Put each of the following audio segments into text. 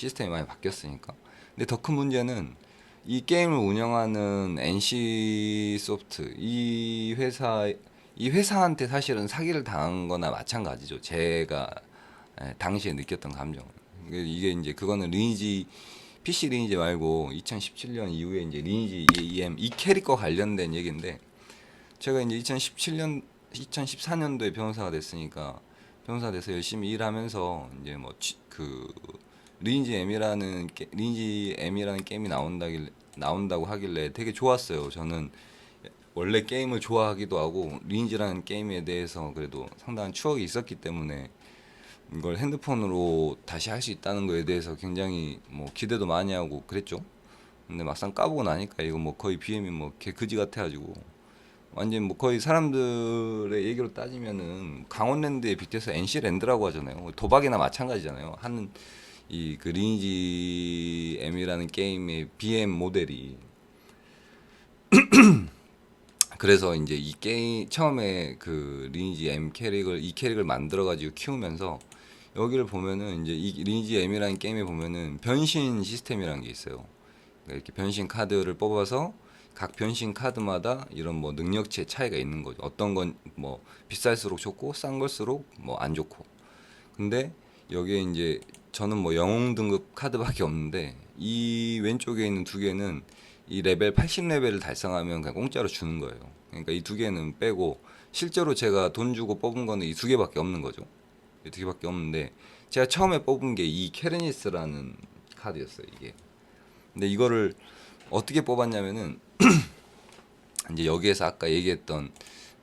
시스템이 많이 바뀌었으니까. 근데 더 큰 문제는 이 게임을 운영하는 NC 소프트 이 회사한테 사실은 사기를 당한 거나 마찬가지죠. 제가 당시에 느꼈던 감정. 이게 이제 그거는 리니지 PC 리니지 말고 2017년 이후에 이제 리니지 EM 이 캐릭과 관련된 얘기인데, 제가 이제 2014년도에 변호사가 됐으니까 변호사 돼서 열심히 일하면서 이제 뭐 그 리니지 M이라는 게임이 나온다고 하길래 되게 좋았어요. 저는 원래 게임을 좋아하기도 하고 리니지라는 게임에 대해서 그래도 상당한 추억이 있었기 때문에 이걸 핸드폰으로 다시 할 수 있다는 거에 대해서 굉장히 뭐 기대도 많이 하고 그랬죠. 근데 막상 까보고 나니까 이거 뭐 거의 BM이 뭐 개 그지 같아가지고 완전 뭐 거의 사람들의 얘기로 따지면은 강원랜드에 빗대서 NC랜드라고 하잖아요. 도박이나 마찬가지잖아요. 하는 이 그 리니지 M이라는 게임의 BM 모델이. 그래서 이제 이 게임 처음에 그 리니지 M 캐릭을 이 캐릭을 만들어 가지고 키우면서 여기를 보면은 이제 이 리니지 M이라는 게임에 보면은 변신 시스템이라는 게 있어요. 그러니까 이렇게 변신 카드를 뽑아서 각 변신 카드마다 이런 뭐 능력치의 차이가 있는 거죠. 어떤 건 뭐 비쌀수록 좋고 싼 걸수록 뭐 안 좋고. 근데 여기에 이제 저는 뭐 영웅 등급 카드밖에 없는데 이 왼쪽에 있는 두 개는 이 레벨 80레벨을 달성하면 그냥 공짜로 주는 거예요. 그러니까 이 두 개는 빼고 실제로 제가 돈 주고 뽑은 거는 이 두 개밖에 없는 거죠. 이 두 개밖에 없는데 제가 처음에 뽑은 게 이 케르니스라는 카드였어요, 이게. 근데 이거를 어떻게 뽑았냐면은 이제 여기에서 아까 얘기했던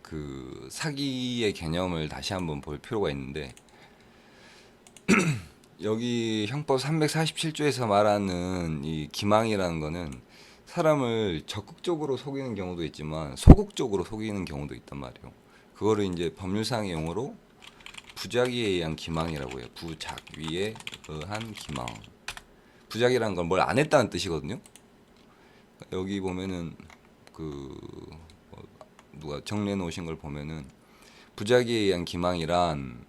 그 사기의 개념을 다시 한번 볼 필요가 있는데, 여기 형법 347조에서 말하는 이 기망이라는 거는 사람을 적극적으로 속이는 경우도 있지만 소극적으로 속이는 경우도 있단 말이에요. 그거를 이제 법률상의 용어로 부작위에 의한 기망이라고 해요. 부작위에 의한 기망. 부작이라는 건 뭘 안 했다는 뜻이거든요. 여기 보면은 그 누가 정리해 놓으신 걸 보면은 부작위에 의한 기망이란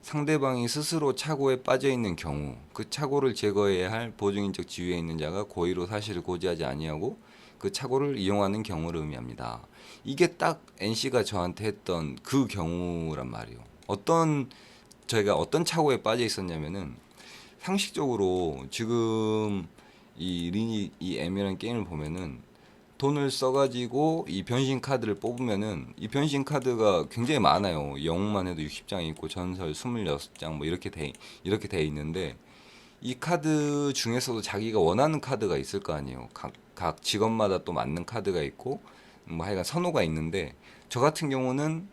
상대방이 스스로 착오에 빠져 있는 경우 그 착오를 제거해야 할 보증인적 지위에 있는 자가 고의로 사실을 고지하지 아니하고 그 착오를 이용하는 경우를 의미합니다. 이게 딱 NC가 저한테 했던 그 경우란 말이에요. 저희가 어떤 착오에 빠져 있었냐면은, 상식적으로 지금 이 M이라는 게임을 보면은 돈을 써가지고 이 변신 카드를 뽑으면은 이 변신 카드가 굉장히 많아요. 영웅만 해도 60장이 있고 전설 26장 뭐 이렇게 돼 있는데, 이 카드 중에서도 자기가 원하는 카드가 있을 거 아니에요. 각 직업마다 또 맞는 카드가 있고 뭐 하여간 선호가 있는데, 저 같은 경우는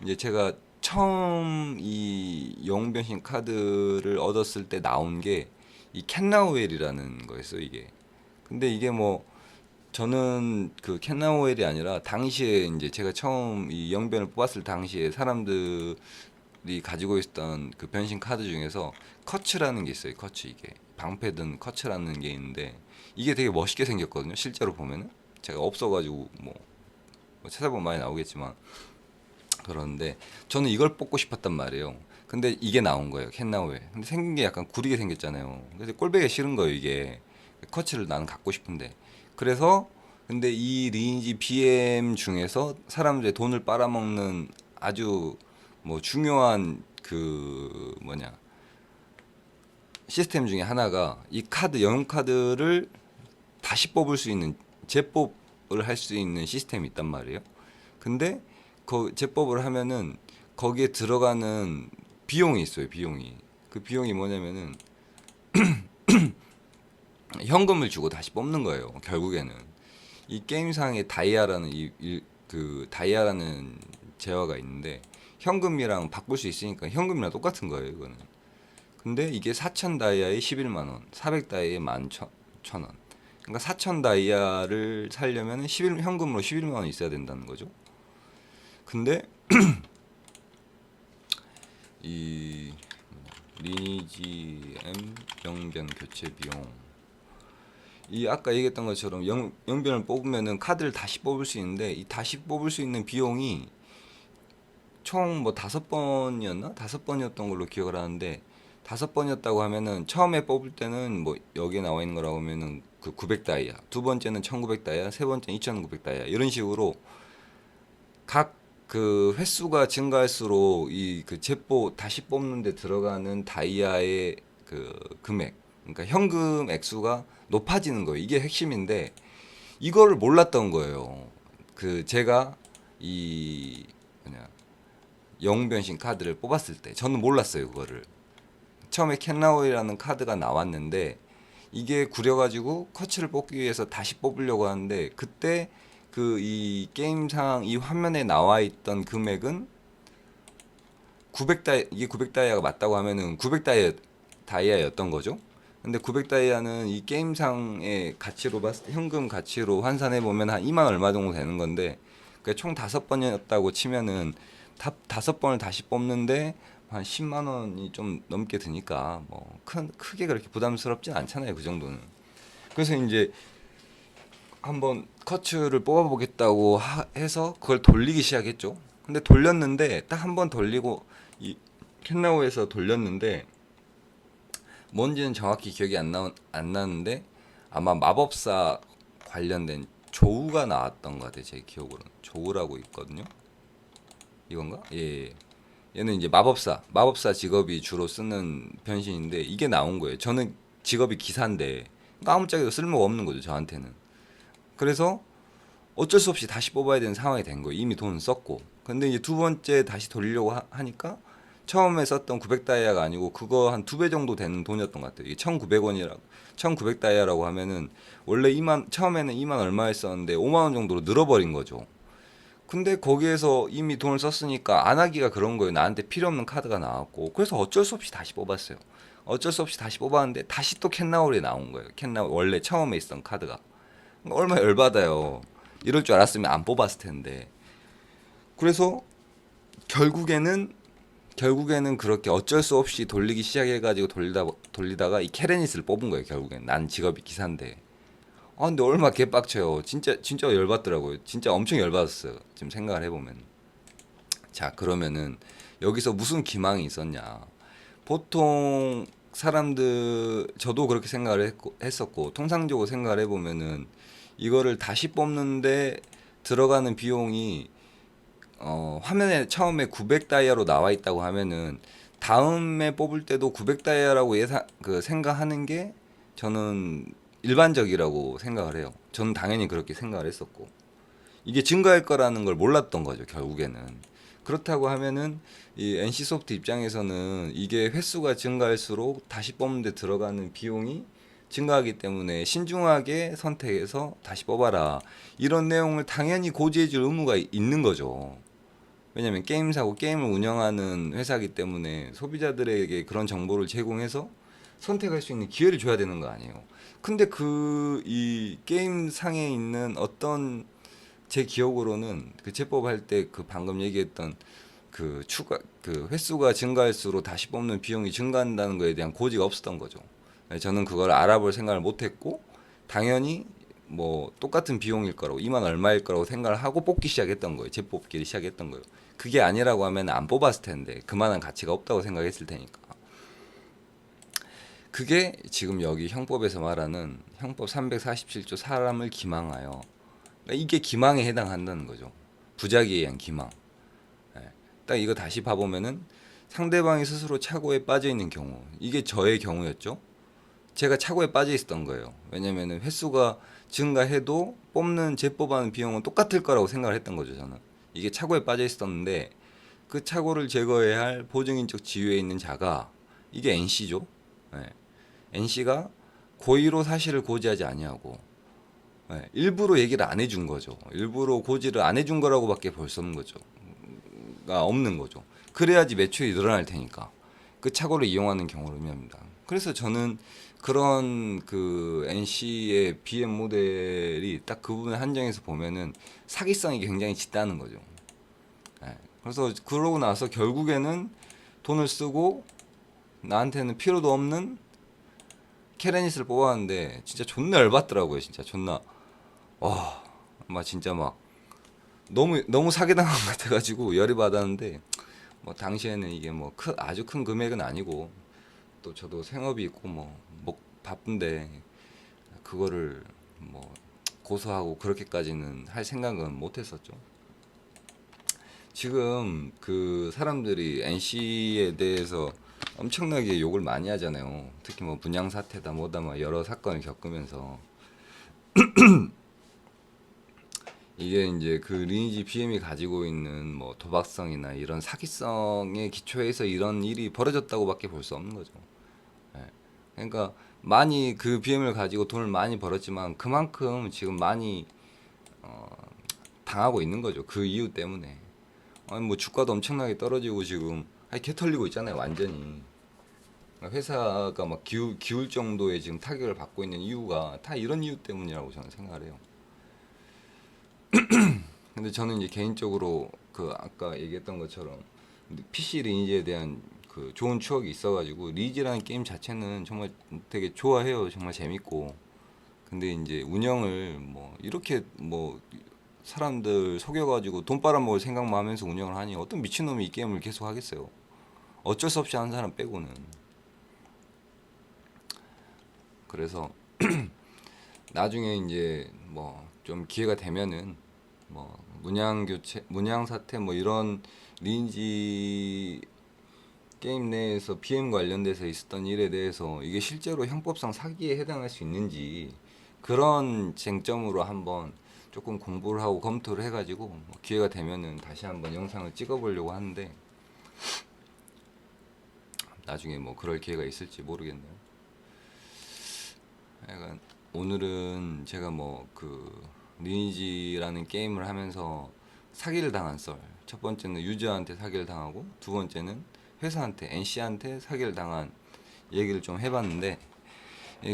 이제 제가 처음 이 영웅 변신 카드를 얻었을 때 나온 게 이 캔나우엘이라는 거였어요, 이게. 근데 이게 뭐 저는 그 캔나우엘이 아니라 당시에 이제 제가 처음 이 영변을 뽑았을 당시에 사람들이 가지고 있었던 그 변신 카드 중에서 커츠라는 게 있어요. 커츠, 이게 방패든 커츠라는 게 있는데 이게 되게 멋있게 생겼거든요. 실제로 보면은 제가 없어가지고 뭐 찾아보면 많이 나오겠지만 그런데 저는 이걸 뽑고 싶었단 말이에요. 근데 이게 나온 거예요, 캔나우엘. 근데 생긴 게 약간 구리게 생겼잖아요. 그래서 꼴배기 싫은 거예요, 이게. 커츠를 나는 갖고 싶은데. 그래서 근데 이 리니지 BM 중에서 사람들의 돈을 빨아먹는 아주 뭐 중요한 그 뭐냐 시스템 중에 하나가 이 카드 영웅 카드를 다시 뽑을 수 있는 재뽑을 할 수 있는 시스템이 있단 말이에요. 근데 그 재법을 하면은 거기에 들어가는 비용이 있어요. 비용이. 그 비용이 뭐냐면은 현금을 주고 다시 뽑는 거예요. 결국에는 이 게임상의 다이아라는 그 다이아라는 재화가 있는데 현금이랑 바꿀 수 있으니까 현금이랑 똑같은 거예요. 이거는. 근데 이게 4천 다이아에 11만 원, 400 다이아에 11,000원. 그러니까 4천 다이아를 살려면 현금으로 11만 원이 있어야 된다는 거죠. 근데 이 리니지 M 영변 교체 비용, 이 아까 얘기했던 것처럼 영변을 뽑으면은 카드를 다시 뽑을 수 있는데 이 다시 뽑을 수 있는 비용이 총 뭐 5번이었나? 5번이었던 걸로 기억을 하는데 다섯 번이었다고 하면은 처음에 뽑을 때는 뭐 여기에 나와 있는 거라고 하면은 그 900다이아, 두 번째는 1900다이아, 세 번째는 2900다이아 이런 식으로 각 그 횟수가 증가할수록 이 그 제보 다시 뽑는데 들어가는 다이아의 그 금액, 그러니까 현금 액수가 높아지는 거예요. 이게 핵심인데 이거를 몰랐던 거예요. 그 제가 이 뭐냐 영웅 변신 카드를 뽑았을 때 저는 몰랐어요. 그거를 처음에 캔라오이라는 카드가 나왔는데 이게 구려가지고 커츠를 뽑기 위해서 다시 뽑으려고 하는데 그때 그 이 게임상 이 화면에 나와 있던 금액은 900다이 이게 900다이아가 맞다고 하면은 900다이아였던 거죠. 근데 900다이아는 이 게임상의 가치로 봤을 때 현금 가치로 환산해 보면 한 2만 얼마 정도 되는 건데 그러니까 총 다섯 번이었다고 치면은 다섯 번을 다시 뽑는데 한 10만 원이 좀 넘게 드니까 뭐 크게 그렇게 부담스럽진 않잖아요. 그 정도는. 그래서 이제 한번 커츠를 뽑아보겠다고 해서 그걸 돌리기 시작했죠. 근데 돌렸는데 딱 한 번 돌리고 이 캔나우에서 돌렸는데 뭔지는 정확히 기억이 안 나는데 아마 마법사 관련된 조우가 나왔던 것 같아요. 제 기억으로는 조우라고 있거든요. 이건가? 예. 얘는 이제 마법사 직업이 주로 쓰는 변신인데 이게 나온 거예요. 저는 직업이 기사인데 아무짝에도 쓸모가 없는 거죠. 저한테는. 그래서 어쩔 수 없이 다시 뽑아야 되는 상황이 된 거예요. 이미 돈은 썼고. 근데 이제 두 번째 다시 돌리려고 하니까 처음에 썼던 900다이아가 아니고 그거 한 두 배 정도 되는 돈이었던 것 같아요. 이게 1,900원이라고 1,900다이아라고 하면은 원래 2만 처음에는 2만 얼마였었는데 5만 원 정도로 늘어버린 거죠. 근데 거기에서 이미 돈을 썼으니까 안 하기가 그런 거예요. 나한테 필요 없는 카드가 나왔고. 그래서 어쩔 수 없이 다시 뽑았어요. 어쩔 수 없이 다시 뽑았는데 다시 또 캔나울이 나온 거예요. 캔나울 원래 처음에 있던 카드가. 얼마나 열받아요. 이럴 줄 알았으면 안 뽑았을 텐데. 그래서 결국에는 그렇게 어쩔 수 없이 돌리기 시작해가지고 돌리다가 이 케레니스를 뽑은 거예요. 결국엔 난 직업이 기사인데. 아 근데 얼마 개빡쳐요. 진짜 열받더라고요. 진짜 엄청 열받았어요. 지금 생각을 해보면. 자 그러면은 여기서 무슨 기망이 있었냐? 보통 사람들 저도 그렇게 했었고 통상적으로 생각을 해보면은 이거를 다시 뽑는데 들어가는 비용이 화면에 처음에 900다이아로 나와 있다고 하면은 다음에 뽑을 때도 900다이아라고 생각하는 게 저는 일반적이라고 생각을 해요. 저는 당연히 그렇게 생각을 했었고 이게 증가할 거라는 걸 몰랐던 거죠. 결국에는 그렇다고 하면은 이 NC소프트 입장에서는 이게 횟수가 증가할수록 다시 뽑는데 들어가는 비용이 증가하기 때문에 신중하게 선택해서 다시 뽑아라 이런 내용을 당연히 고지해줄 의무가 있는 거죠. 왜냐면 게임사고 게임을 운영하는 회사이기 때문에 소비자들에게 그런 정보를 제공해서 선택할 수 있는 기회를 줘야 되는 거 아니에요. 근데 이 게임 상에 있는 어떤 제 기억으로는 그 제법할 때 그 방금 얘기했던 그 횟수가 증가할수록 다시 뽑는 비용이 증가한다는 거에 대한 고지가 없었던 거죠. 저는 그걸 알아볼 생각을 못했고 당연히 뭐 똑같은 비용일 거라고 2만 얼마일 거라고 생각을 하고 뽑기 시작했던 거예요. 재뽑기를 시작했던 거예요. 그게 아니라고 하면 안 뽑았을 텐데 그만한 가치가 없다고 생각했을 테니까. 그게 지금 여기 형법에서 말하는 형법 347조 사람을 기망하여 그러니까 이게 기망에 해당한다는 거죠. 부작위에 의한 기망. 딱 이거 다시 봐보면은 상대방이 스스로 착오에 빠져 있는 경우 이게 저의 경우였죠. 제가 착오에 빠져 있었던 거예요. 왜냐면은 횟수가 증가해도 재뽑하는 비용은 똑같을 거라고 생각을 했던 거죠. 저는 이게 착오에 빠져 있었는데 그 착오를 제거해야 할 보증인적 지위에 있는 자가 이게 NC죠. NC가 고의로 사실을 고지하지 아니하고 일부러 얘기를 안 해준 거죠. 일부러 고지를 안 해준 거라고밖에 볼 수 없는 거죠. 없는 거죠. 그래야지 매출이 늘어날 테니까 그 착오를 이용하는 경우를 의미합니다. 그래서 저는 그런 그 NC의 BM 모델이 딱 그 부분을 한정해서 보면은 사기성이 굉장히 짙다는 거죠. 그래서 그러고 나서 결국에는 돈을 쓰고 나한테는 필요도 없는 케레니스를 뽑았는데 진짜 존나 열받더라고요. 진짜 존나 막 진짜 막 너무 사기당한 것 같아가지고 열이 받았는데 뭐 당시에는 이게 뭐 아주 큰 금액은 아니고 또 저도 생업이 있고 뭐 바쁜데 그거를 뭐 고소하고 그렇게까지는 할 생각은 못 했었죠. 지금 그 사람들이 NC에 대해서 엄청나게 욕을 많이 하잖아요. 특히 뭐 분양 사태다 뭐다 뭐 여러 사건을 겪으면서 이게 이제 그 리니지 BM이 가지고 있는 뭐 도박성이나 이런 사기성의 기초에서 이런 일이 벌어졌다고밖에 볼 수 없는 거죠. 예. 그러니까 많이 그 BM을 가지고 돈을 많이 벌었지만 그만큼 지금 많이 당하고 있는 거죠. 그 이유 때문에. 아니 뭐 주가도 엄청나게 떨어지고 지금 아니 개 털리고 있잖아요. 완전히. 회사가 막 기울 정도의 지금 타격을 받고 있는 이유가 다 이런 이유 때문이라고 저는 생각을 해요. 근데 저는 이제 개인적으로 그 아까 얘기했던 것처럼 PC 리니지에 대한 그 좋은 추억이 있어가지고 리니지라는 게임 자체는 정말 되게 좋아해요. 정말 재밌고. 근데 이제 운영을 뭐 이렇게 뭐 사람들 속여가지고 돈 빨아먹을 생각만 하면서 운영을 하니 어떤 미친놈이 이 게임을 계속 하겠어요. 어쩔 수 없이 하는 사람 빼고는. 그래서 나중에 이제 뭐 좀 기회가 되면은 뭐 문양 교체, 문양 사태 뭐 이런 리니지 게임 내에서 BM 관련돼서 있었던 일에 대해서 이게 실제로 형법상 사기에 해당할 수 있는지 그런 쟁점으로 한번 조금 공부를 하고 검토를 해가지고 뭐 기회가 되면은 다시 한번 영상을 찍어보려고 하는데 나중에 뭐 그럴 기회가 있을지 모르겠네요. 약간 오늘은 제가 뭐 그 리니지라는 게임을 하면서 사기를 당한 썰. 첫 번째는 유저한테 사기를 당하고 두 번째는 회사한테 NC한테 사기를 당한 얘기를 좀 해봤는데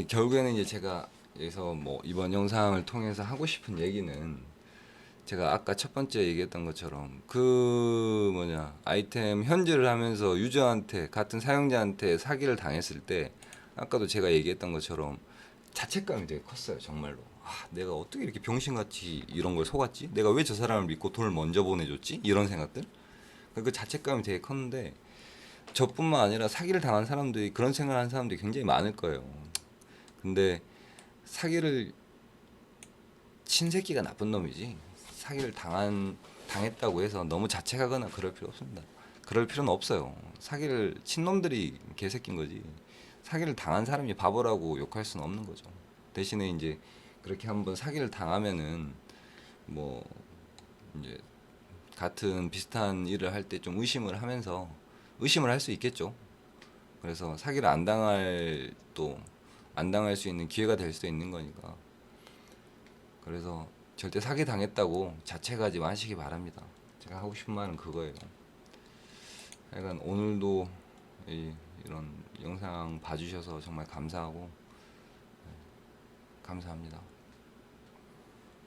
결국에는 이제 제가 여기서 뭐 이번 영상을 통해서 하고 싶은 얘기는 제가 아까 첫 번째 얘기했던 것처럼 그 뭐냐 아이템 현질을 하면서 유저한테 같은 사용자한테 사기를 당했을 때 아까도 제가 얘기했던 것처럼 자책감이 되게 컸어요 정말로. 내가 어떻게 이렇게 병신같이 이런 걸 속았지? 내가 왜 저 사람을 믿고 돈을 먼저 보내줬지? 이런 생각들. 그 자책감이 되게 컸는데 저뿐만 아니라 사기를 당한 사람들이 그런 생각을 하는 사람들이 굉장히 많을 거예요. 근데 사기를 친 새끼가 나쁜 놈이지 사기를 당했다고 해서 너무 자책하거나 그럴 필요 없습니다. 그럴 필요는 없어요. 사기를 친 놈들이 개새끼인 거지 사기를 당한 사람이 바보라고 욕할 수는 없는 거죠. 대신에 이제 그렇게 한번 사기를 당하면은 뭐 이제 같은 비슷한 일을 할 때 좀 의심을 할 수 있겠죠. 그래서 사기를 안 당할 수 있는 기회가 될 수도 있는 거니까. 그래서 절대 사기 당했다고 자책하지 마시기 바랍니다. 제가 하고 싶은 말은 그거예요. 약간 오늘도 이런 영상 봐주셔서 정말 감사하고 감사합니다.